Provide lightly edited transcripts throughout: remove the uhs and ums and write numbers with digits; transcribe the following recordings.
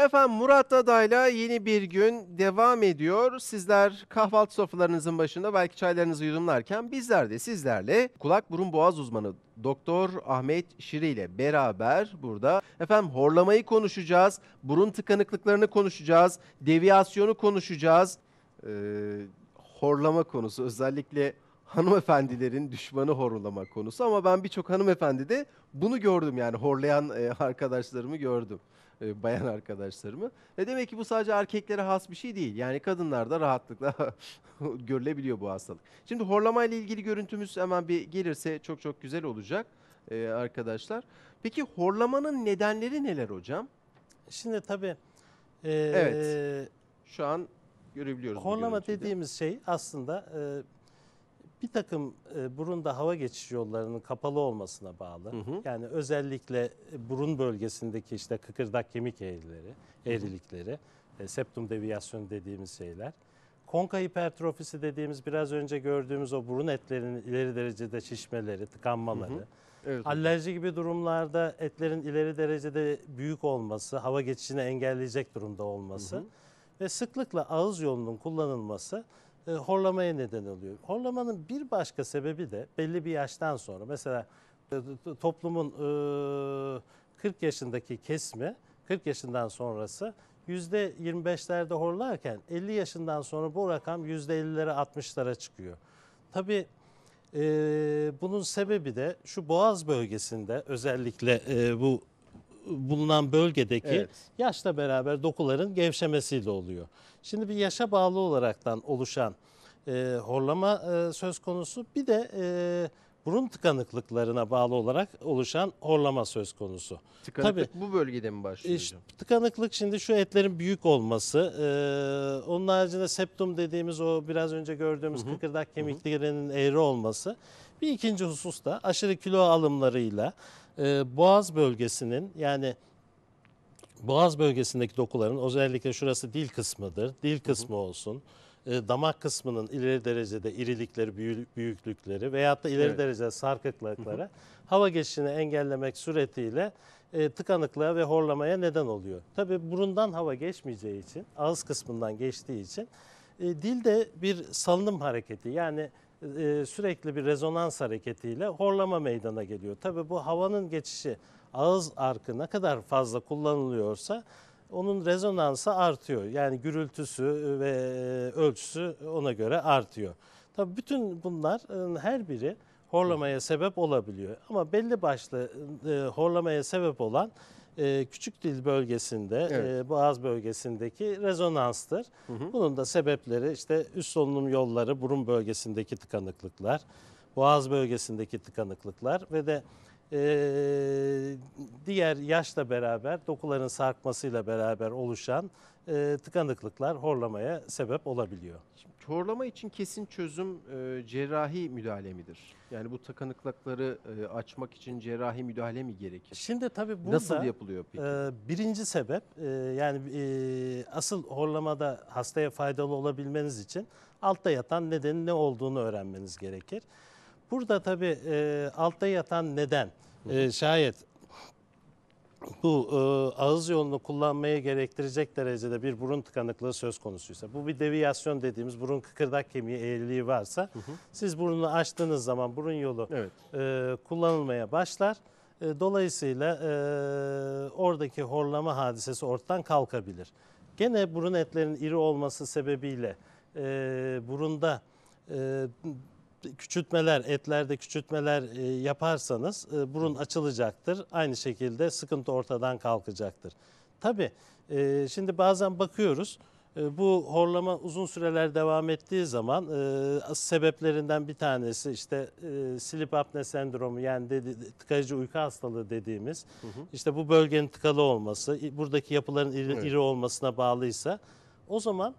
Efendim Murat Dada'yla yeni bir gün devam ediyor. Sizler kahvaltı sofralarınızın başında belki çaylarınızı yudumlarken bizler de sizlerle kulak burun boğaz uzmanı Doktor Ahmet Şiri ile beraber burada efendim horlamayı konuşacağız. Burun tıkanıklıklarını konuşacağız. Deviyasyonu konuşacağız. Horlama konusu özellikle hanımefendilerin düşmanı horlama konusu ama ben birçok hanımefendide bunu gördüm yani horlayan arkadaşlarımı gördüm. Bayan arkadaşlarımı. Demek ki bu sadece erkeklere has bir şey değil. Yani kadınlarda rahatlıkla görülebiliyor bu hastalık. Şimdi horlama ile ilgili görüntümüz hemen bir gelirse çok çok güzel olacak arkadaşlar. Peki horlamanın nedenleri neler hocam? Şimdi tabii Evet. Şu an görebiliyoruz bu horlama görüntüyü de. dediğimiz şey aslında bir takım burunda hava geçiş yollarının kapalı olmasına bağlı. Hı hı. Yani özellikle burun bölgesindeki işte kıkırdak kemik eğrilikleri, septum deviasyonu dediğimiz şeyler. Konka hipertrofisi dediğimiz biraz önce gördüğümüz o burun etlerinin ileri derecede şişmeleri, tıkanmaları. Evet hocam. Alerji gibi durumlarda etlerin ileri derecede büyük olması, hava geçişini engelleyecek durumda olması ve sıklıkla ağız yolunun kullanılması horlamaya neden oluyor. Horlamanın bir başka sebebi de belli bir yaştan sonra mesela toplumun 40 yaşındaki kesimi 40 yaşından sonrası %25'lerde horlarken 50 yaşından sonra bu rakam %50'lere 60'lara çıkıyor. Tabii bunun sebebi de şu boğaz bölgesinde özellikle bu bulunan bölgedeki Evet. yaşla beraber dokuların gevşemesiyle oluyor. Şimdi bir yaşa bağlı olaraktan oluşan horlama söz konusu, bir de burun tıkanıklıklarına bağlı olarak oluşan horlama söz konusu. Tıkanıklık bu bölgede mi başlıyor hocam? Tıkanıklık şimdi şu etlerin büyük olması, onun haricinde septum dediğimiz o biraz önce gördüğümüz kıkırdak kemiklerinin eğri olması. Bir ikinci husus da aşırı kilo alımlarıyla boğaz bölgesinin, yani boğaz bölgesindeki dokuların, özellikle şurası dil kısmıdır, dil kısmı olsun, damak kısmının ileri derecede irilikleri, büyüklükleri veyahut da ileri derecede sarkıklıkları hava geçişini engellemek suretiyle tıkanıklığa ve horlamaya neden oluyor. Tabii burundan hava geçmeyeceği için, ağız kısmından geçtiği için dilde bir salınım hareketi, yani sürekli bir rezonans hareketiyle horlama meydana geliyor. Tabii bu havanın geçişi, ağız arkı ne kadar fazla kullanılıyorsa onun rezonansı artıyor. Yani gürültüsü ve ölçüsü ona göre artıyor. Tabii bütün bunlar her biri horlamaya sebep olabiliyor. Ama belli başlı horlamaya sebep olan küçük dil bölgesinde, boğaz bölgesindeki rezonanstır. Bunun da sebepleri işte üst solunum yolları, burun bölgesindeki tıkanıklıklar, boğaz bölgesindeki tıkanıklıklar ve de diğer yaşla beraber, dokuların sarkmasıyla beraber oluşan tıkanıklıklar horlamaya sebep olabiliyor. Horlama için kesin çözüm cerrahi müdahale midir? Yani bu tıkanıklıkları açmak için cerrahi müdahale mi gerekir? Şimdi tabii burada Nasıl yapılıyor peki? birinci sebep, yani asıl horlamada hastaya faydalı olabilmeniz için altta yatan nedenin ne olduğunu öğrenmeniz gerekir. Burada tabii altta yatan neden şayet bu ağız yolunu kullanmaya gerektirecek derecede bir burun tıkanıklığı söz konusuysa, bu bir deviyasyon dediğimiz burun kıkırdak kemiği eğriliği varsa, siz burnunu açtığınız zaman burun yolu kullanılmaya başlar. Dolayısıyla oradaki horlama hadisesi ortadan kalkabilir. Gene burun etlerinin iri olması sebebiyle burunda küçültmeler, etlerde küçültmeler yaparsanız burun açılacaktır. Aynı şekilde sıkıntı ortadan kalkacaktır. Tabii şimdi bazen bakıyoruz, bu horlama uzun süreler devam ettiği zaman sebeplerinden bir tanesi işte sleep apne sendromu, yani tıkayıcı uyku hastalığı dediğimiz, işte bu bölgenin tıkalı olması, buradaki yapıların iri olmasına bağlıysa o zaman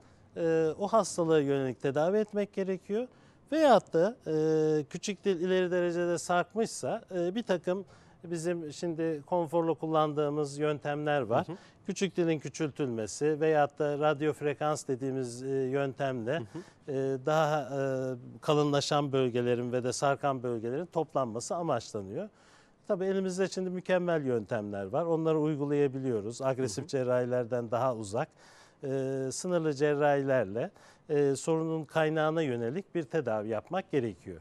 o hastalığa yönelik tedavi etmek gerekiyor. Veyahut da küçük dil ileri derecede sarkmışsa bir takım bizim şimdi konforlu kullandığımız yöntemler var. Küçük dilin küçültülmesi veyahut da radyo frekans dediğimiz yöntemle daha kalınlaşan bölgelerin ve de sarkan bölgelerin toplanması amaçlanıyor. Tabii elimizde şimdi mükemmel yöntemler var. Onları uygulayabiliyoruz. Agresif cerrahilerden daha uzak. Sınırlı cerrahilerle sorunun kaynağına yönelik bir tedavi yapmak gerekiyor.